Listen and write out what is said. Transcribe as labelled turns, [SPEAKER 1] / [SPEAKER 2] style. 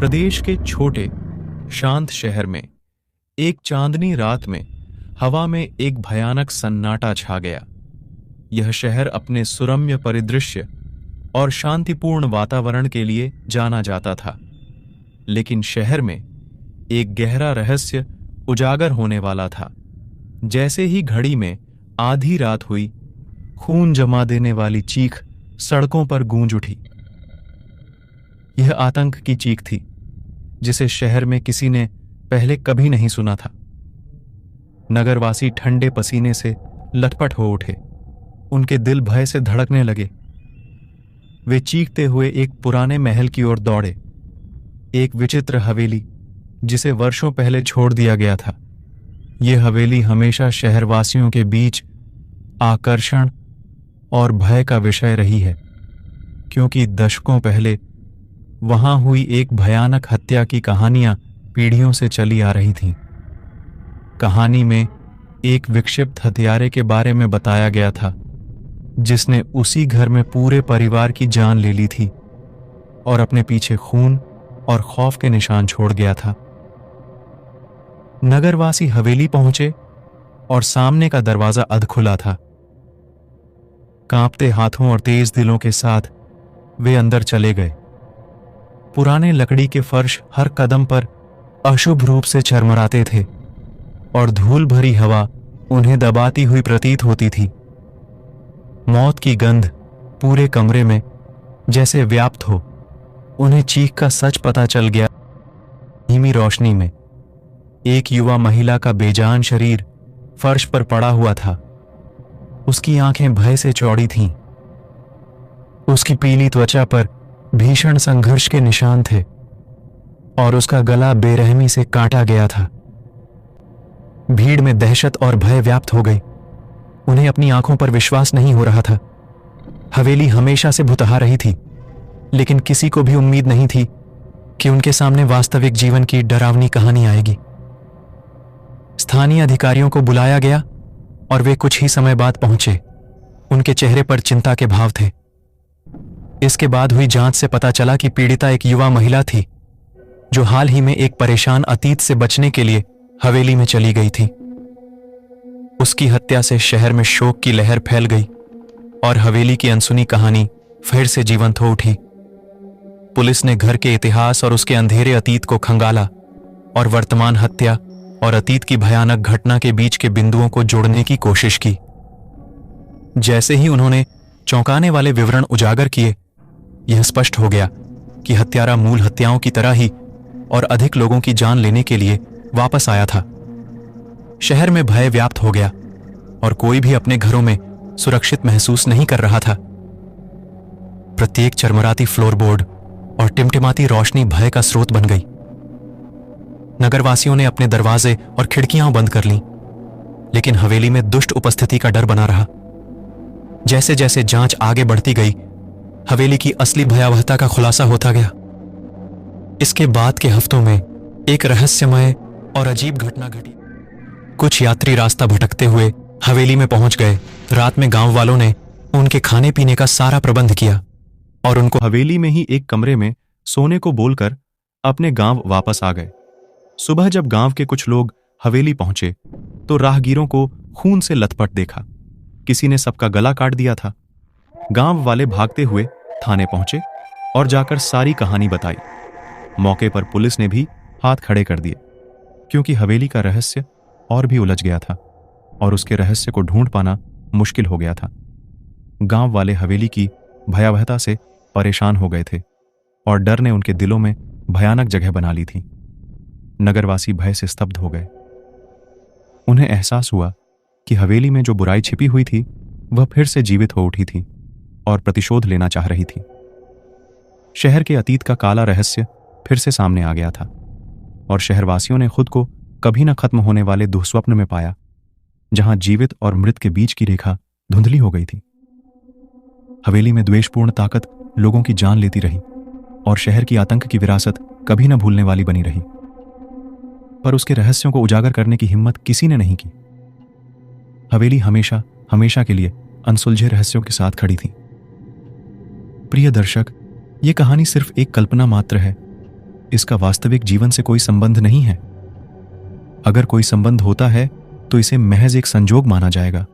[SPEAKER 1] प्रदेश के छोटे शांत शहर में एक चांदनी रात में हवा में एक भयानक सन्नाटा छा गया। यह शहर अपने सुरम्य परिदृश्य और शांतिपूर्ण वातावरण के लिए जाना जाता था, लेकिन शहर में एक गहरा रहस्य उजागर होने वाला था। जैसे ही घड़ी में आधी रात हुई, खून जमा देने वाली चीख सड़कों पर गूंज उठी। यह आतंक की चीख थी जिसे शहर में किसी ने पहले कभी नहीं सुना था। नगरवासी ठंडे पसीने से लटपट हो उठे, उनके दिल भय से धड़कने लगे। वे चीखते हुए एक पुराने महल की ओर दौड़े, एक विचित्र हवेली जिसे वर्षों पहले छोड़ दिया गया था। यह हवेली हमेशा शहरवासियों के बीच आकर्षण और भय का विषय रही है, क्योंकि दशकों पहले वहां हुई एक भयानक हत्या की कहानियां पीढ़ियों से चली आ रही थीं। कहानी में एक विक्षिप्त हत्यारे के बारे में बताया गया था जिसने उसी घर में पूरे परिवार की जान ले ली थी और अपने पीछे खून और खौफ के निशान छोड़ गया था। नगरवासी हवेली पहुंचे और सामने का दरवाजा अध खुला था। कांपते हाथों और तेज दिलों के साथ वे अंदर चले गए। पुराने लकड़ी के फर्श हर कदम पर अशुभ रूप से चरमराते थे और धूल भरी हवा उन्हें दबाती हुई प्रतीत होती थी। मौत की गंध पूरे कमरे में जैसे व्याप्त हो। उन्हें चीख का सच पता चल गया। धीमी रोशनी में एक युवा महिला का बेजान शरीर फर्श पर पड़ा हुआ था। उसकी आंखें भय से चौड़ी थीं। उसकी पीली त्वचा पर भीषण संघर्ष के निशान थे और उसका गला बेरहमी से काटा गया था। भीड़ में दहशत और भय व्याप्त हो गई। उन्हें अपनी आंखों पर विश्वास नहीं हो रहा था। हवेली हमेशा से भुतहा रही थी, लेकिन किसी को भी उम्मीद नहीं थी कि उनके सामने वास्तविक जीवन की डरावनी कहानी आएगी। स्थानीय अधिकारियों को बुलाया गया और वे कुछ ही समय बाद पहुंचे। उनके चेहरे पर चिंता के भाव थे। इसके बाद हुई जांच से पता चला कि पीड़िता एक युवा महिला थी जो हाल ही में एक परेशान अतीत से बचने के लिए हवेली में चली गई थी। उसकी हत्या से शहर में शोक की लहर फैल गई और हवेली की अनसुनी कहानी फिर से जीवंत हो उठी। पुलिस ने घर के इतिहास और उसके अंधेरे अतीत को खंगाला और वर्तमान हत्या और अतीत की भयानक घटना के बीच के बिंदुओं को जोड़ने की कोशिश की। जैसे ही उन्होंने चौंकाने वाले विवरण उजागर किए, यह स्पष्ट हो गया कि हत्यारा मूल हत्याओं की तरह ही और अधिक लोगों की जान लेने के लिए वापस आया था। शहर में भय व्याप्त हो गया और कोई भी अपने घरों में सुरक्षित महसूस नहीं कर रहा था। प्रत्येक चरमराती फ्लोरबोर्ड और टिमटिमाती रोशनी भय का स्रोत बन गई। नगरवासियों ने अपने दरवाजे और खिड़कियां बंद कर लीं, लेकिन हवेली में दुष्ट उपस्थिति का डर बना रहा। जैसे जैसे जांच आगे बढ़ती गई, हवेली की असली भयावहता का खुलासा होता गया। इसके बाद के हफ्तों में एक रहस्यमय और अजीब घटना घटी। कुछ यात्री रास्ता भटकते हुए हवेली में पहुंच गए। रात में गांव वालों ने उनके खाने पीने का सारा प्रबंध किया और उनको हवेली में ही एक कमरे में सोने को बोलकर अपने गांव वापस आ गए। सुबह जब गांव के कुछ लोग हवेली पहुंचे तो राहगीरों को खून से लथपथ देखा। किसी ने सबका गला काट दिया था। गांव वाले भागते हुए थाने पहुंचे और जाकर सारी कहानी बताई। मौके पर पुलिस ने भी हाथ खड़े कर दिए, क्योंकि हवेली का रहस्य और भी उलझ गया था और उसके रहस्य को ढूंढ पाना मुश्किल हो गया था। गांव वाले हवेली की भयावहता से परेशान हो गए थे और डर ने उनके दिलों में भयानक जगह बना ली थी। नगरवासी भय से स्तब्ध हो गए। उन्हें एहसास हुआ कि हवेली में जो बुराई छिपी हुई थी वह फिर से जीवित हो उठी थी और प्रतिशोध लेना चाह रही थी। शहर के अतीत का काला रहस्य फिर से सामने आ गया था और शहरवासियों ने खुद को कभी न खत्म होने वाले दुःस्वप्न में पाया, जहां जीवित और मृत के बीच की रेखा धुंधली हो गई थी। हवेली में द्वेषपूर्ण ताकत लोगों की जान लेती रही और शहर की आतंक की विरासत कभी न भूलने वाली बनी रही। पर उसके रहस्यों को उजागर करने की हिम्मत किसी ने नहीं की। हवेली हमेशा हमेशा के लिए अनसुलझे रहस्यों के साथ खड़ी थी। प्रिय दर्शक, ये कहानी सिर्फ एक कल्पना मात्र है, इसका वास्तविक जीवन से कोई संबंध नहीं है। अगर कोई संबंध होता है तो इसे महज एक संजोग माना जाएगा।